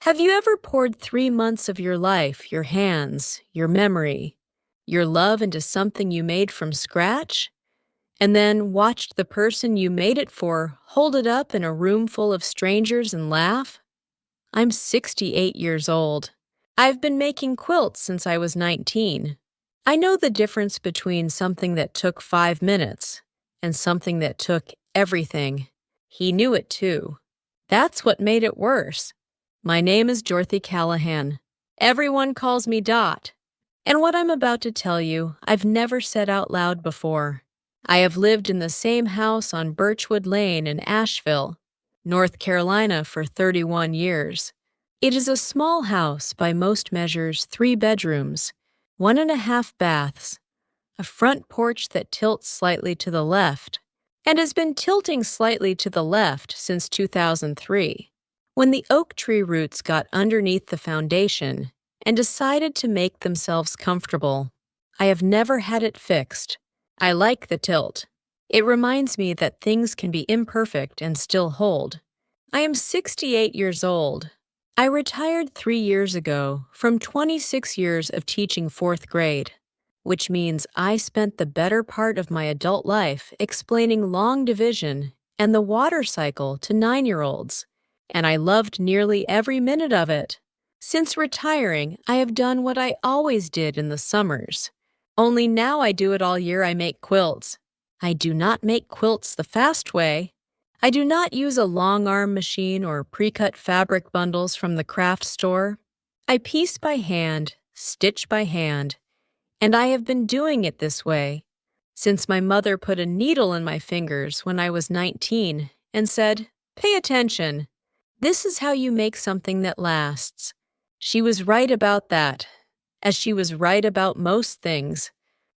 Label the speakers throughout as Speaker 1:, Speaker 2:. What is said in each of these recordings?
Speaker 1: Have you ever poured 3 months of your life, your hands, your memory, your love into something you made from scratch, and then watched the person you made it for hold it up in a room full of strangers and laugh? I'm 68 years old. I've been making quilts since I was 19. I know the difference between something that took 5 minutes and something that took everything. He knew it too. That's what made it worse. My name is Dorothy Callahan. Everyone calls me Dot. And what I'm about to tell you, I've never said out loud before. I have lived in the same house on Birchwood Lane in Asheville, North Carolina for 31 years. It is a small house by most measures, 3 bedrooms, 1.5 baths, a front porch that tilts slightly to the left, and has been tilting slightly to the left since 2003. When the oak tree roots got underneath the foundation and decided to make themselves comfortable, I have never had it fixed. I like the tilt. It reminds me that things can be imperfect and still hold. I am 68 years old. I retired 3 years ago from 26 years of teaching 4th grade, which means I spent the better part of my adult life explaining long division and the water cycle to 9-year-olds, and I loved nearly every minute of it. Since retiring, I have done what I always did in the summers. Only now I do it all year. I make quilts. I do not make quilts the fast way. I do not use a long arm machine or pre-cut fabric bundles from the craft store. I piece by hand, stitch by hand, and I have been doing it this way since my mother put a needle in my fingers when I was 19 and said, "Pay attention. This is how you make something that lasts." She was right about that, as she was right about most things,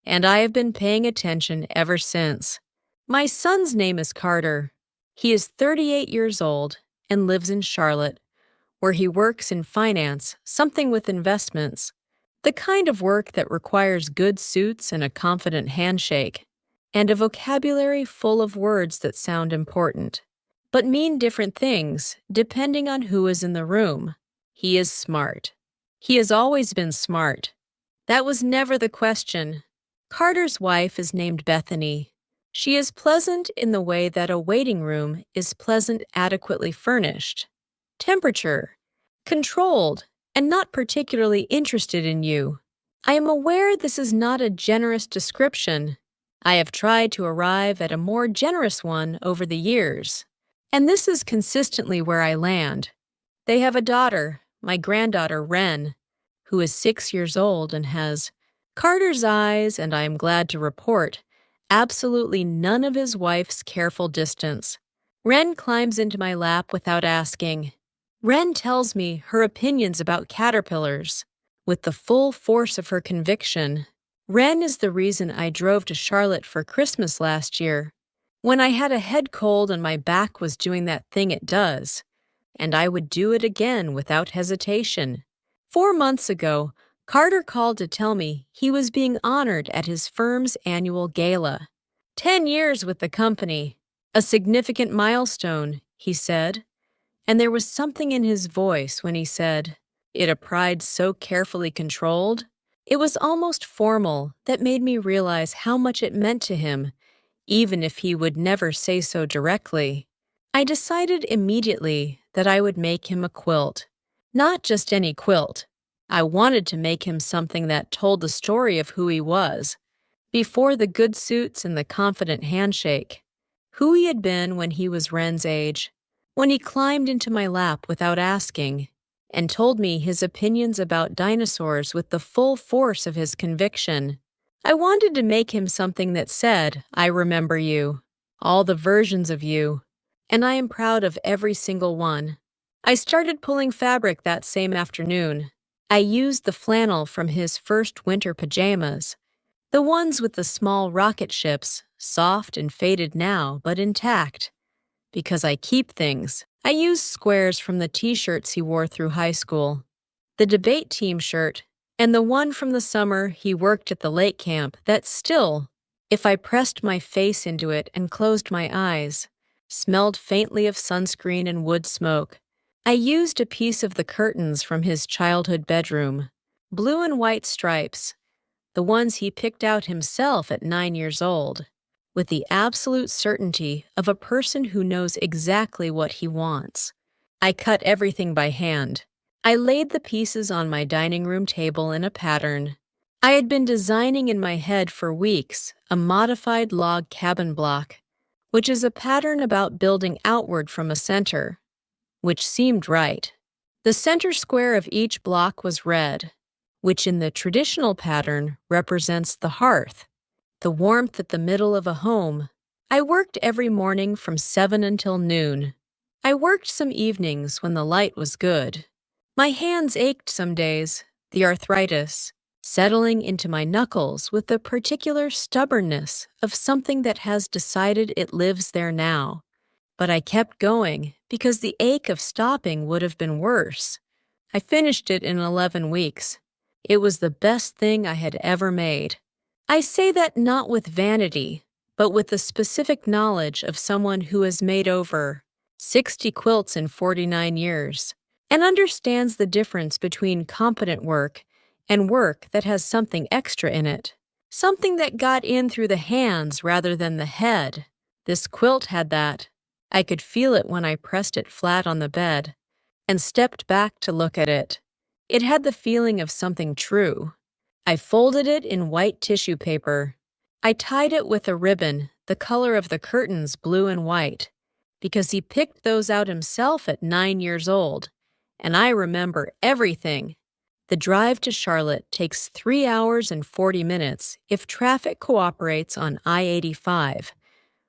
Speaker 1: and I have been paying attention ever since. My son's name is Carter. He is 38 years old and lives in Charlotte, where he works in finance, something with investments, the kind of work that requires good suits and a confident handshake, and a vocabulary full of words that sound important, but mean different things depending on who is in the room. He is smart. He has always been smart. That was never the question. Carter's wife is named Bethany. She is pleasant in the way that a waiting room is pleasant, adequately furnished. Temperature, controlled, and not particularly interested in you. I am aware this is not a generous description. I have tried to arrive at a more generous one over the years, and this is consistently where I land. They have a daughter, my granddaughter Wren, who is 6 years old and has Carter's eyes, and I am glad to report, absolutely none of his wife's careful distance. Wren climbs into my lap without asking. Wren tells me her opinions about caterpillars with the full force of her conviction. Wren is the reason I drove to Charlotte for Christmas last year, when I had a head cold and my back was doing that thing it does, and I would do it again without hesitation. 4 months ago, Carter called to tell me he was being honored at his firm's annual gala. 10 years with the company, a significant milestone, he said, and there was something in his voice when he said it, a pride so carefully controlled. It was almost formal, that made me realize how much it meant to him, even if he would never say so directly. I decided immediately that I would make him a quilt. Not just any quilt. I wanted to make him something that told the story of who he was, before the good suits and the confident handshake, who he had been when he was Wren's age, when he climbed into my lap without asking, and told me his opinions about dinosaurs with the full force of his conviction. I wanted to make him something that said, "I remember you, all the versions of you, and I am proud of every single one." I started pulling fabric that same afternoon. I used the flannel from his first winter pajamas, the ones with the small rocket ships, soft and faded now, but intact. Because I keep things, I used squares from the t-shirts he wore through high school, the debate team shirt, and the one from the summer he worked at the lake camp that still, if I pressed my face into it and closed my eyes, smelled faintly of sunscreen and wood smoke. I used a piece of the curtains from his childhood bedroom, blue and white stripes, the ones he picked out himself at 9 years old, with the absolute certainty of a person who knows exactly what he wants. I cut everything by hand. I laid the pieces on my dining room table in a pattern. I had been designing in my head for weeks a modified log cabin block, which is a pattern about building outward from a center, which seemed right. The center square of each block was red, which in the traditional pattern represents the hearth, the warmth at the middle of a home. I worked every morning from 7 until noon. I worked some evenings when the light was good. My hands ached some days, the arthritis, settling into my knuckles with the particular stubbornness of something that has decided it lives there now. But I kept going because the ache of stopping would have been worse. I finished it in 11 weeks. It was the best thing I had ever made. I say that not with vanity, but with the specific knowledge of someone who has made over 60 quilts in 49 years and understands the difference between competent work and work that has something extra in it, something that got in through the hands rather than the head. This quilt had that. I could feel it when I pressed it flat on the bed and stepped back to look at it. It had the feeling of something true. I folded it in white tissue paper. I tied it with a ribbon, the color of the curtains, blue and white, because he picked those out himself at 9 years old, and I remember everything. The drive to Charlotte takes 3 hours and 40 minutes if traffic cooperates on I-85,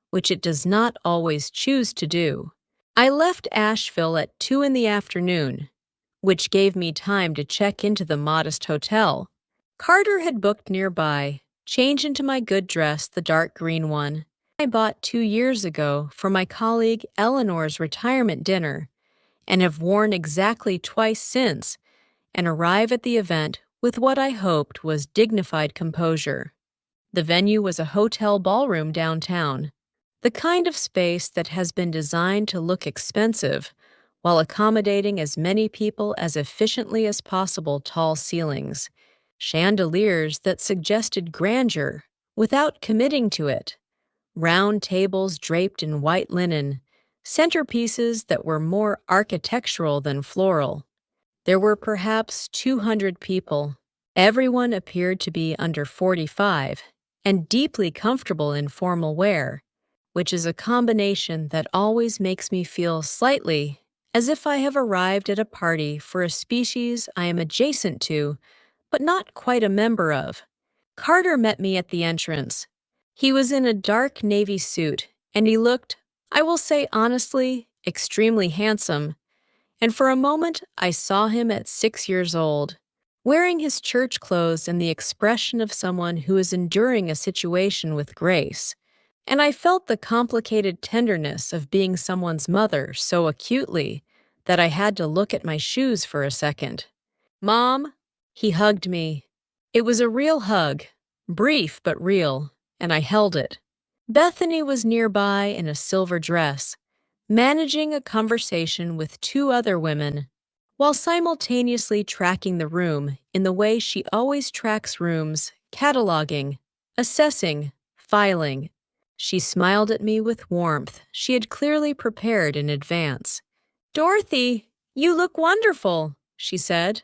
Speaker 1: which it does not always choose to do. I left Asheville at 2 in the afternoon, which gave me time to check into the modest hotel. Carter had booked nearby, change into my good dress, the dark green one I bought 2 years ago for my colleague Eleanor's retirement dinner, and have worn exactly twice since, and arrive at the event with what I hoped was dignified composure. The venue was a hotel ballroom downtown, the kind of space that has been designed to look expensive while accommodating as many people as efficiently as possible. Tall ceilings, chandeliers that suggested grandeur without committing to it, round tables draped in white linen, centerpieces that were more architectural than floral. There were perhaps 200 people. Everyone appeared to be under 45 and deeply comfortable in formal wear, which is a combination that always makes me feel slightly as if I have arrived at a party for a species I am adjacent to, but not quite a member of. Carter met me at the entrance. He was in a dark navy suit, and he looked, I will say honestly, extremely handsome. And for a moment, I saw him at 6 years old, wearing his church clothes and the expression of someone who is enduring a situation with grace. And I felt the complicated tenderness of being someone's mother so acutely that I had to look at my shoes for a second. "Mom," he hugged me. It was a real hug, brief but real, and I held it. Bethany was nearby in a silver dress, managing a conversation with 2 other women, while simultaneously tracking the room in the way she always tracks rooms, cataloging, assessing, filing. She smiled at me with warmth she had clearly prepared in advance. "Dorothy, you look wonderful," she said.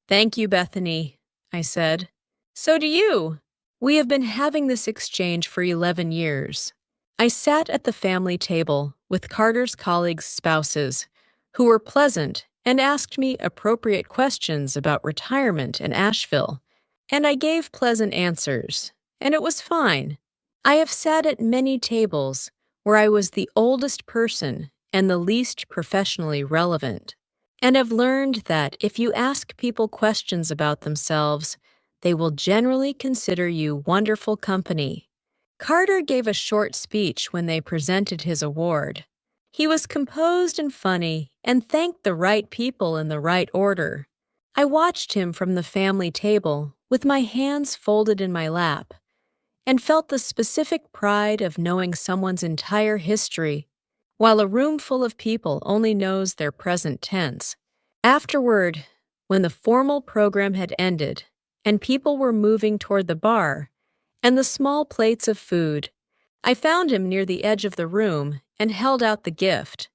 Speaker 1: "Thank you, Bethany," I said. "So do you." We have been having this exchange for 11 years. I sat at the family table with Carter's colleagues' spouses, who were pleasant and asked me appropriate questions about retirement in Asheville, and I gave pleasant answers, and it was fine. I have sat at many tables where I was the oldest person and the least professionally relevant, and have learned that if you ask people questions about themselves, they will generally consider you wonderful company. Carter gave a short speech when they presented his award. He was composed and funny and thanked the right people in the right order. I watched him from the family table with my hands folded in my lap and felt the specific pride of knowing someone's entire history, while a room full of people only knows their present tense. Afterward, when the formal program had ended and people were moving toward the bar and the small plates of food, I found him near the edge of the room and held out the gift.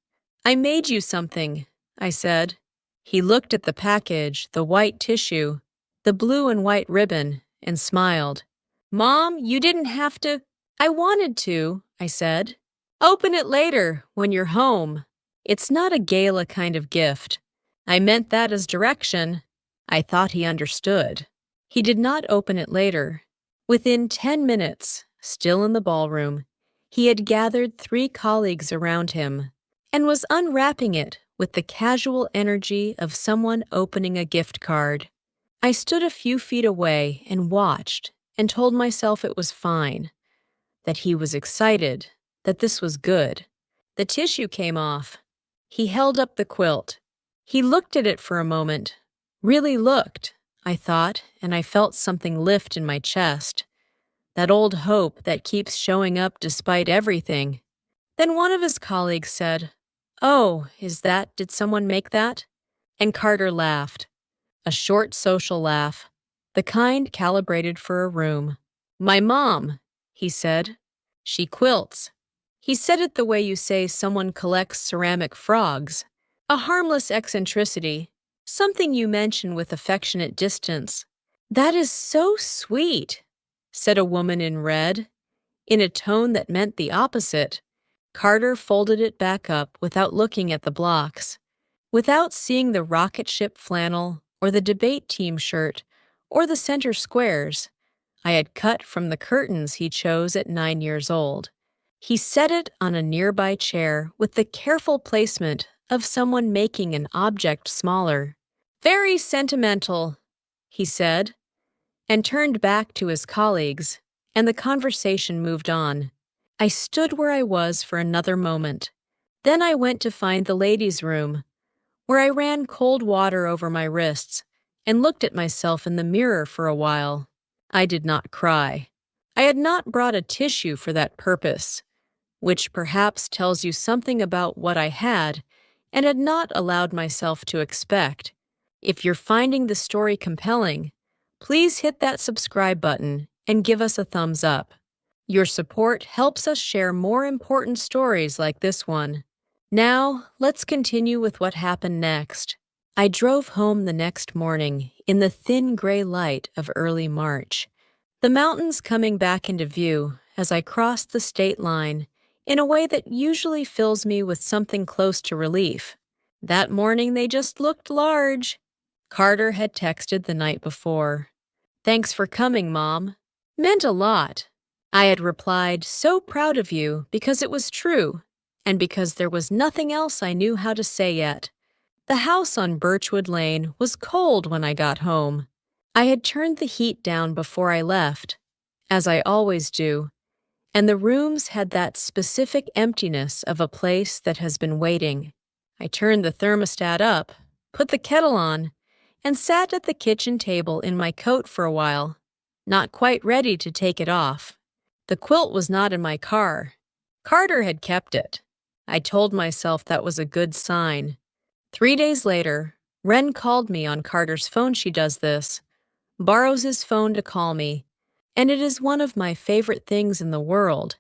Speaker 1: "I made you something," I said. He looked at the package, the white tissue, the blue and white ribbon, and smiled. "Mom, you didn't have to—" "I wanted to," I said. "Open it later, when you're home. It's not a gala kind of gift." I meant that as direction. I thought he understood. He did not open it later. Within 10 minutes, still in the ballroom, he had gathered 3 colleagues around him and was unwrapping it with the casual energy of someone opening a gift card. I stood a few feet away and watched and told myself it was fine, that he was excited, that this was good. The tissue came off. He held up the quilt. He looked at it for a moment. Really looked, I thought, and I felt something lift in my chest. That old hope that keeps showing up despite everything. Then one of his colleagues said, "Oh, did someone make that?" And Carter laughed. A short social laugh, the kind calibrated for a room. "My mom," he said. "She quilts." He said it the way you say someone collects ceramic frogs. A harmless eccentricity, something you mention with affectionate distance. "That is so sweet," said a woman in red, in a tone that meant the opposite. Carter folded it back up without looking at the blocks, without seeing the rocket ship flannel or the debate team shirt or the center squares I had cut from the curtains he chose at 9 years old. He set it on a nearby chair with the careful placement of someone making an object smaller. "Very sentimental," he said, and turned back to his colleagues, and the conversation moved on. I stood where I was for another moment. Then I went to find the ladies' room, where I ran cold water over my wrists and looked at myself in the mirror for a while. I did not cry. I had not brought a tissue for that purpose, which perhaps tells you something about what I had and had not allowed myself to expect. If you're finding the story compelling, please hit that subscribe button and give us a thumbs up. Your support helps us share more important stories like this one. Now, let's continue with what happened next. I drove home the next morning in the thin gray light of early March, the mountains coming back into view as I crossed the state line in a way that usually fills me with something close to relief. That morning they just looked large. Carter had texted the night before. "Thanks for coming, Mom." Meant a lot. I had replied, "So proud of you," because it was true, and because there was nothing else I knew how to say yet. The house on Birchwood Lane was cold when I got home. I had turned the heat down before I left, as I always do, and the rooms had that specific emptiness of a place that has been waiting. I turned the thermostat up, put the kettle on, and sat at the kitchen table in my coat for a while, not quite ready to take it off. The quilt was not in my car. Carter had kept it. I told myself that was a good sign. 3 days later, Wren called me on Carter's phone. She does this, borrows his phone to call me, and it is one of my favorite things in the world.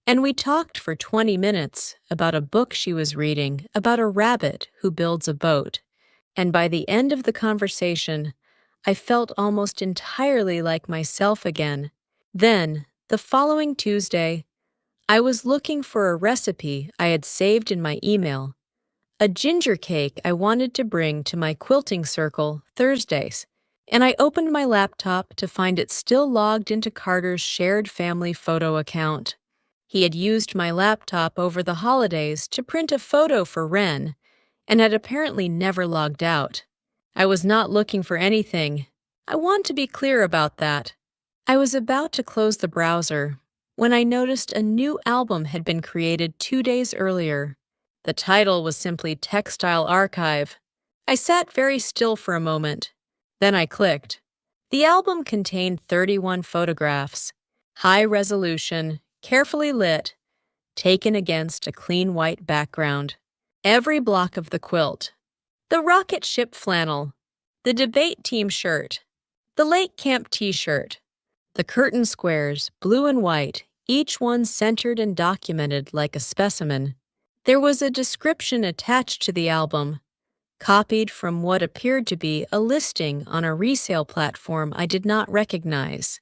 Speaker 1: And we talked for 20 minutes about a book she was reading about a rabbit who builds a boat. And by the end of the conversation, I felt almost entirely like myself again. Then, the following Tuesday, I was looking for a recipe I had saved in my email, a ginger cake I wanted to bring to my quilting circle Thursdays, and I opened my laptop to find it still logged into Carter's shared family photo account. He had used my laptop over the holidays to print a photo for Wren, and had apparently never logged out. I was not looking for anything. I want to be clear about that. I was about to close the browser when I noticed a new album had been created 2 days earlier. The title was simply Textile Archive. I sat very still for a moment. Then I clicked. The album contained 31 photographs, high resolution, carefully lit, taken against a clean white background. Every block of the quilt, the rocket ship flannel, the debate team shirt, the lake camp t-shirt, the curtain squares, blue and white, each one centered and documented like a specimen. There was a description attached to the album, copied from what appeared to be a listing on a resale platform I did not recognize.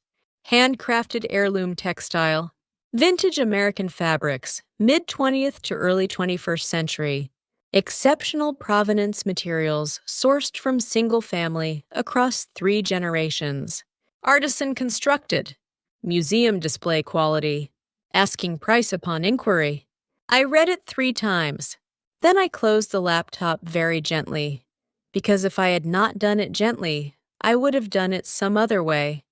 Speaker 1: Handcrafted heirloom textile, vintage American fabrics, mid-20th to early 21st century. Exceptional provenance materials sourced from single family across 3 generations. Artisan constructed, museum display quality, asking price upon inquiry. I read it 3 times. Then I closed the laptop very gently, because if I had not done it gently, I would have done it some other way,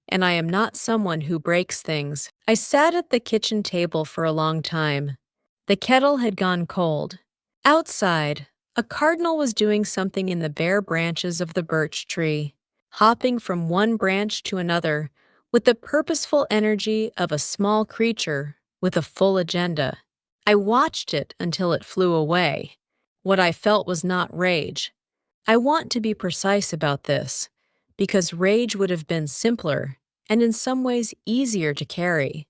Speaker 1: and I am not someone who breaks things. I sat at the kitchen table for a long time. The kettle had gone cold. Outside, a cardinal was doing something in the bare branches of the birch tree, hopping from one branch to another with the purposeful energy of a small creature with a full agenda. I watched it until it flew away. What I felt was not rage. I want to be precise about this, because rage would have been simpler and in some ways easier to carry.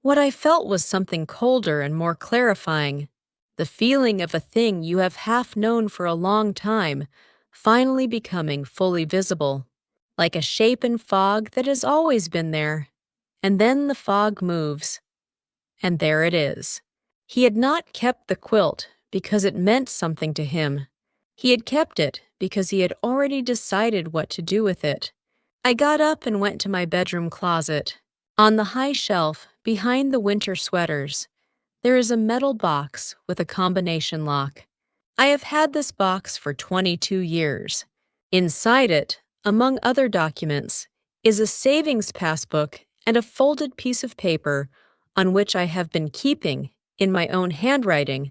Speaker 1: What I felt was something colder and more clarifying, the feeling of a thing you have half known for a long time, finally becoming fully visible, like a shape in fog that has always been there. And then the fog moves, and there it is. He had not kept the quilt because it meant something to him. He had kept it because he had already decided what to do with it. I got up and went to my bedroom closet. On the high shelf, behind the winter sweaters, there is a metal box with a combination lock. I have had this box for 22 years. Inside it, among other documents, is a savings passbook and a folded piece of paper on which I have been keeping, in my own handwriting,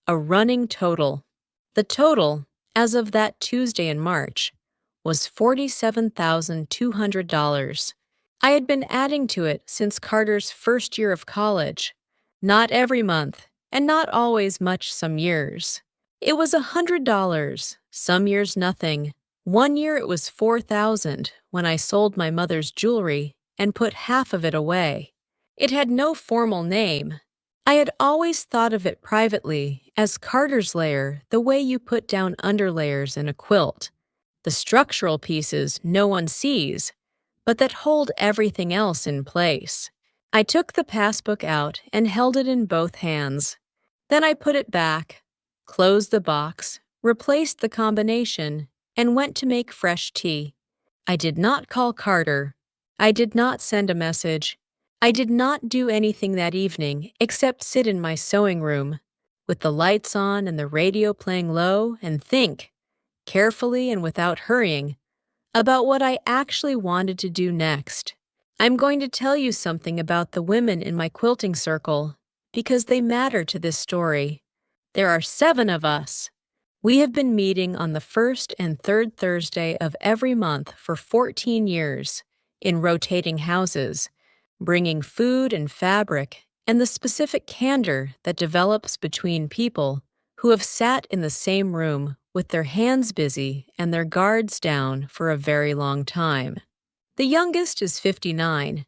Speaker 1: a running total. The total, as of that Tuesday in March, was $47,200. I had been adding to it since Carter's first year of college. Not every month, and not always much some years. It was $100, some years nothing. One year it was $4,000 when I sold my mother's jewelry and put half of it away. It had no formal name. I had always thought of it privately as Carter's layer, the way you put down underlayers in a quilt. The structural pieces no one sees, but that hold everything else in place. I took the passbook out and held it in both hands. Then I put it back, closed the box, replaced the combination, and went to make fresh tea. I did not call Carter. I did not send a message. I did not do anything that evening except sit in my sewing room, with the lights on and the radio playing low, and think, carefully and without hurrying, about what I actually wanted to do next. I'm going to tell you something about the women in my quilting circle, because they matter to this story. There are 7 of us. We have been meeting on the first and third Thursday of every month for 14 years, in rotating houses, bringing food and fabric and the specific candor that develops between people who have sat in the same room with their hands busy and their guards down for a very long time. The youngest is 59.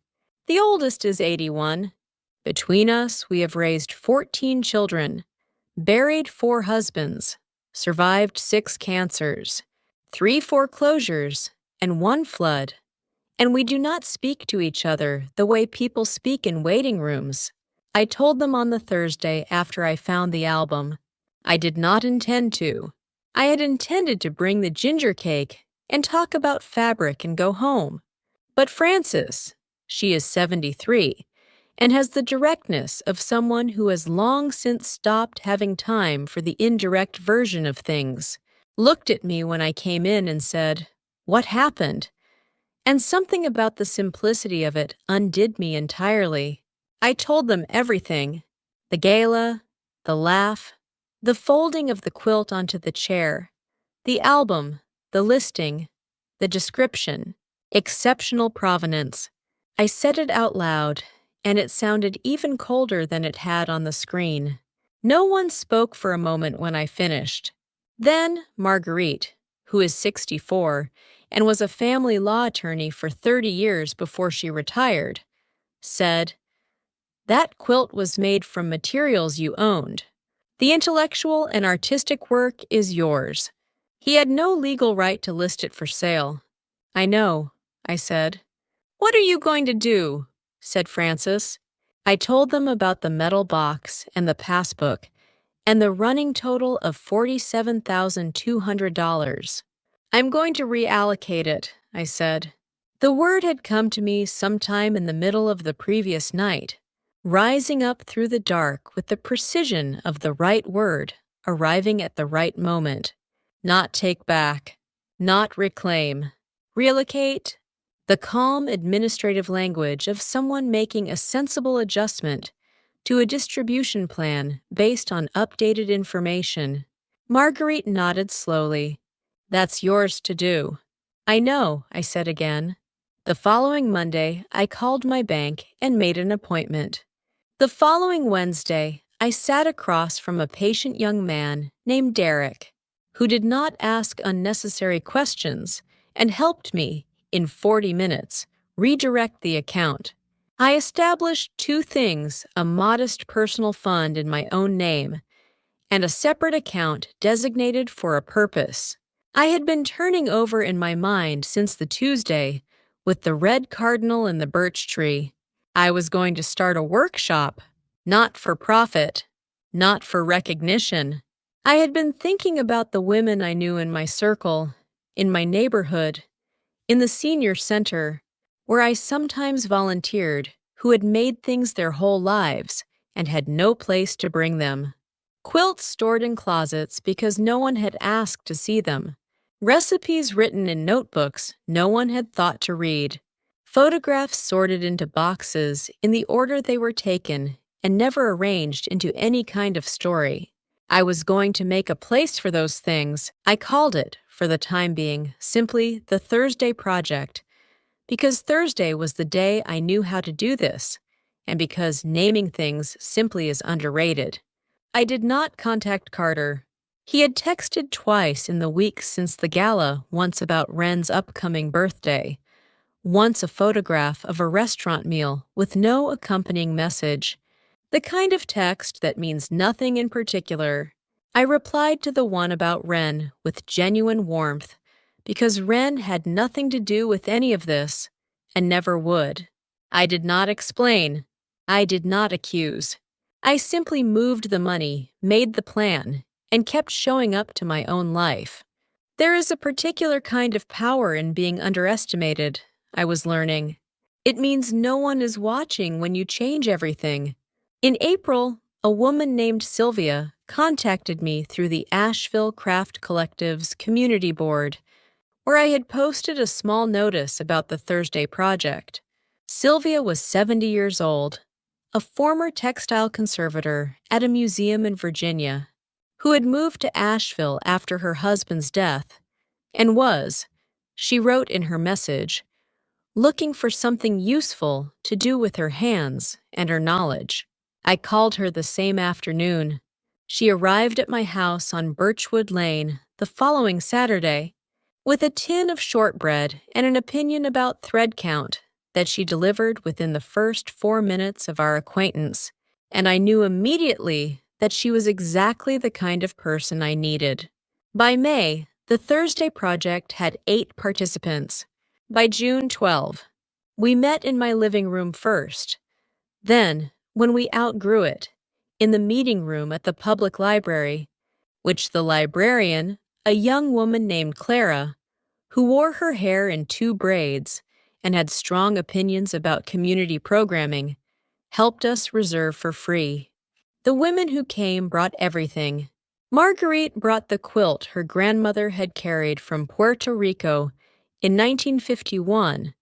Speaker 1: The oldest is 81. Between us, we have raised 14 children, buried 4 husbands, survived 6 cancers, 3 foreclosures, and 1 flood. And we do not speak to each other the way people speak in waiting rooms. I told them on the Thursday after I found the album. I did not intend to. I had intended to bring the ginger cake and talk about fabric and go home. But Frances, she is 73, and has the directness of someone who has long since stopped having time for the indirect version of things, looked at me when I came in and said, "What happened?" And something about the simplicity of it undid me entirely. I told them everything: the gala, the laugh, the folding of the quilt onto the chair, the album, the listing, the description, exceptional provenance. I said it out loud, and it sounded even colder than it had on the screen. No one spoke for a moment when I finished. Then Marguerite, who is 64 and was a family law attorney for 30 years before she retired, said, "That quilt was made from materials you owned. The intellectual and artistic work is yours. He had no legal right to list it for sale." "I know," I said. "What are you going to do?" said Francis. I told them about the metal box and the passbook and the running total of $47,200. "I'm going to reallocate it," I said. The word had come to me sometime in the middle of the previous night, rising up through the dark with the precision of the right word, arriving at the right moment. Not take back, not reclaim, reallocate. The calm administrative language of someone making a sensible adjustment to a distribution plan based on updated information. Marguerite nodded slowly. "That's yours to do." "I know," I said again. The following Monday, I called my bank and made an appointment. The following Wednesday, I sat across from a patient young man named Derek, who did not ask unnecessary questions and helped me, in 40 minutes, redirect the account. I established two things: a modest personal fund in my own name and a separate account designated for a purpose. I had been turning over in my mind since the Tuesday with the red cardinal and the birch tree. I was going to start a workshop, not for profit, not for recognition. I had been thinking about the women I knew in my circle, in my neighborhood, in the senior center, where I sometimes volunteered, who had made things their whole lives and had no place to bring them. Quilts stored in closets because no one had asked to see them. Recipes written in notebooks no one had thought to read. Photographs sorted into boxes in the order they were taken and never arranged into any kind of story. I was going to make a place for those things. I called it, for the time being, simply the Thursday Project, because Thursday was the day I knew how to do this, and because naming things simply is underrated. I did not contact Carter. He had texted twice in the weeks since the gala, once about Wren's upcoming birthday, once a photograph of a restaurant meal with no accompanying message, the kind of text that means nothing in particular. I replied to the one about Wren with genuine warmth, because Wren had nothing to do with any of this, and never would. I did not explain. I did not accuse. I simply moved the money, made the plan, and kept showing up to my own life. There is a particular kind of power in being underestimated, I was learning. It means no one is watching when you change everything. In April, a woman named Sylvia contacted me through the Asheville Craft Collective's community board, where I had posted a small notice about the Thursday Project. Sylvia was 70 years old, a former textile conservator at a museum in Virginia, who had moved to Asheville after her husband's death, and was, she wrote in her message, looking for something useful to do with her hands and her knowledge. I called her the same afternoon. She arrived at my house on Birchwood Lane the following Saturday with a tin of shortbread and an opinion about thread count that she delivered within the first 4 minutes of our acquaintance, and I knew immediately that she was exactly the kind of person I needed. By May, the Thursday Project had 8 participants. By June, 12. We met in my living room first. Then, when we outgrew it, in the meeting room at the public library, which the librarian, a young woman named Clara, who wore her hair in 2 braids and had strong opinions about community programming, helped us reserve for free. The women who came brought everything. Marguerite brought the quilt her grandmother had carried from Puerto Rico in 1951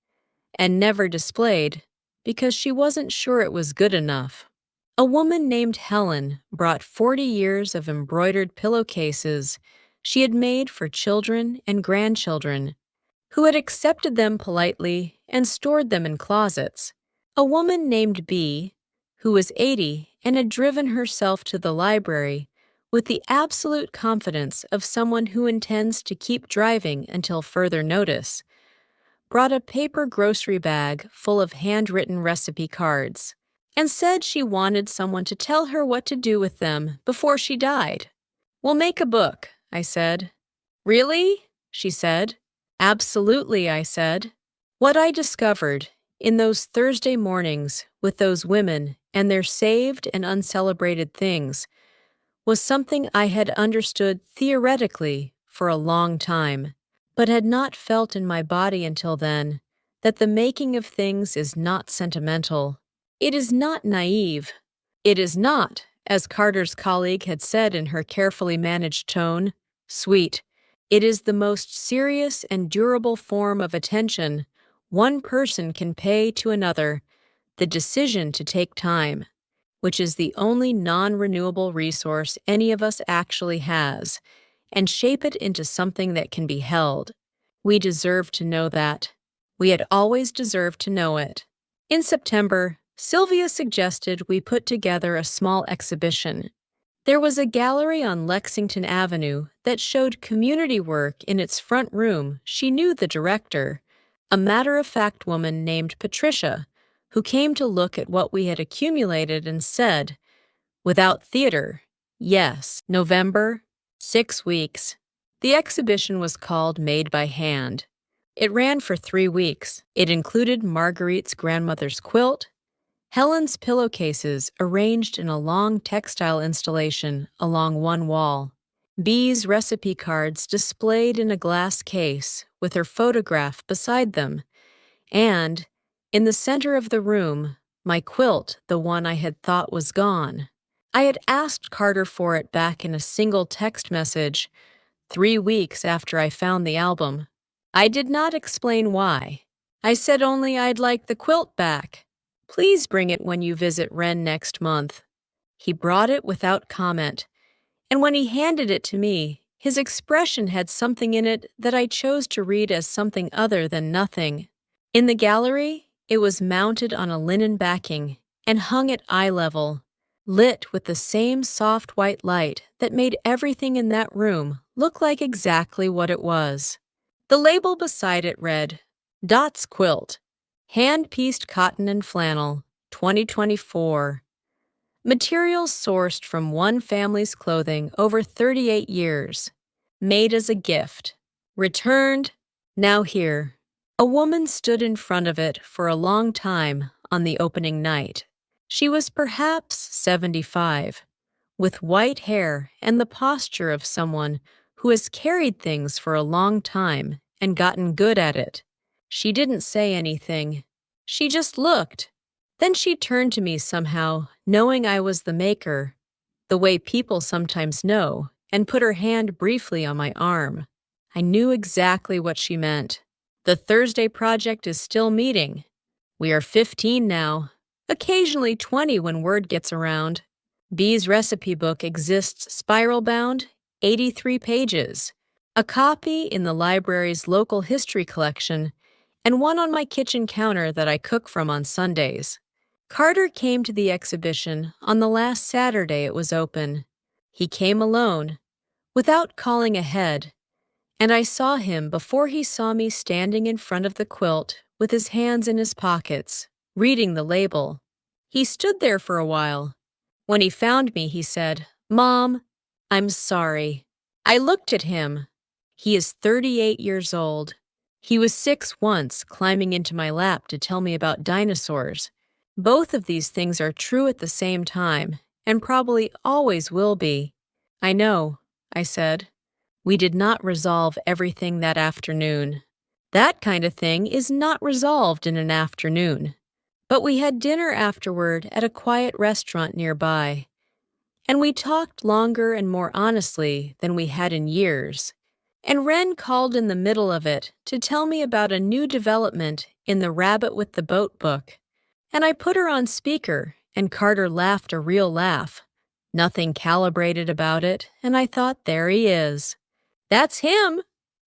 Speaker 1: and never displayed because she wasn't sure it was good enough. A woman named Helen brought 40 years of embroidered pillowcases she had made for children and grandchildren, who had accepted them politely and stored them in closets. A woman named B, who was 80 and had driven herself to the library with the absolute confidence of someone who intends to keep driving until further notice, brought a paper grocery bag full of handwritten recipe cards and said she wanted someone to tell her what to do with them before she died. "We'll make a book," I said. "Really?" she said. "Absolutely," I said. What I discovered in those Thursday mornings with those women and their saved and uncelebrated things was something I had understood theoretically for a long time, but had not felt in my body until then, that the making of things is not sentimental. It is not naive. It is not, as Carter's colleague had said in her carefully managed tone, sweet. It is the most serious and durable form of attention one person can pay to another, the decision to take time, which is the only non-renewable resource any of us actually has, and shape it into something that can be held. We deserve to know that. We had always deserved to know it. In September, Sylvia suggested we put together a small exhibition. There was a gallery on Lexington Avenue that showed community work in its front room. She knew the director, a matter-of-fact woman named Patricia, who came to look at what we had accumulated and said, "Without theater, yes, November, 6 weeks." The exhibition was called Made by Hand. It ran for 3 weeks. It included Marguerite's grandmother's quilt, Helen's pillowcases arranged in a long textile installation along one wall, Bee's recipe cards displayed in a glass case with her photograph beside them, and, in the center of the room, my quilt, the one I had thought was gone. I had asked Carter for it back in a single text message 3 weeks after I found the album. I did not explain why. I said only I'd like the quilt back. Please bring it when you visit Wren next month. He brought it without comment, and when he handed it to me, his expression had something in it that I chose to read as something other than nothing. In the gallery, it was mounted on a linen backing and hung at eye level, lit with the same soft white light that made everything in that room look like exactly what it was. The label beside it read, "Dot's Quilt, Hand-Pieced Cotton and Flannel, 2024. Materials sourced from one family's clothing over 38 years. Made as a gift. Returned, now here." A woman stood in front of it for a long time on the opening night. She was perhaps 75, with white hair and the posture of someone who has carried things for a long time and gotten good at it. She didn't say anything. She just looked. Then she turned to me somehow, knowing I was the maker, the way people sometimes know, and put her hand briefly on my arm. I knew exactly what she meant. The Thursday project is still meeting. We are 15 now, occasionally 20 when word gets around. Bee's recipe book exists spiral-bound, 83 pages, a copy in the library's local history collection, and one on my kitchen counter that I cook from on Sundays. Carter came to the exhibition on the last Saturday it was open. He came alone, without calling ahead, and I saw him before he saw me standing in front of the quilt with his hands in his pockets, reading the label. He stood there for a while. When he found me, he said, "Mom, I'm sorry." I looked at him. He is 38 years old. He was 6 once, climbing into my lap to tell me about dinosaurs. Both of these things are true at the same time, and probably always will be. "I know," I said. We did not resolve everything that afternoon. That kind of thing is not resolved in an afternoon. But we had dinner afterward at a quiet restaurant nearby, and we talked longer and more honestly than we had in years. And Wren called in the middle of it to tell me about a new development in the Rabbit with the Boat book. And I put her on speaker, and Carter laughed a real laugh. Nothing calibrated about it, and I thought, there he is. That's him!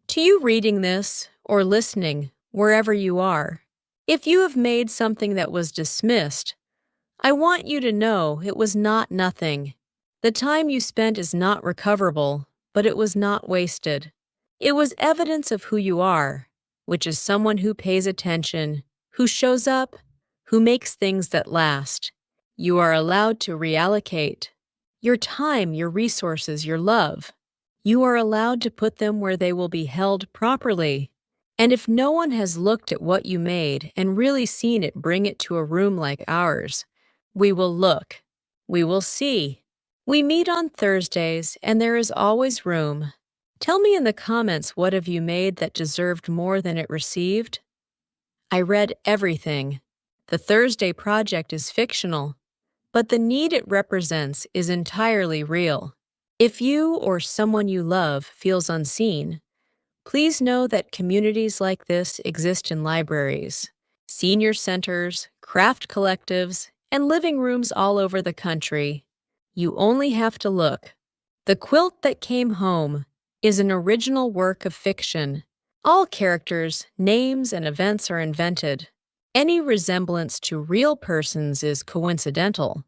Speaker 1: To you reading this, or listening, wherever you are, If you have made something that was dismissed, I want you to know it was not nothing. The time you spent is not recoverable, but it was not wasted. It was evidence of who you are, which is someone who pays attention, who shows up, who makes things that last. You are allowed to reallocate your time, your resources, your love. You are allowed to put them where they will be held properly. And if no one has looked at what you made and really seen it bring it to a room like ours, we will look. We will see. We meet on Thursdays, and there is always room. Tell me in the comments what have you made that deserved more than it received? I read everything. The Thursday project is fictional, but the need it represents is entirely real. If you or someone you love feels unseen, please know that communities like this exist in libraries, senior centers, craft collectives, and living rooms all over the country. You only have to look. The Quilt That Came Home is an original work of fiction. All characters, names, and events are invented. Any resemblance to real persons is coincidental.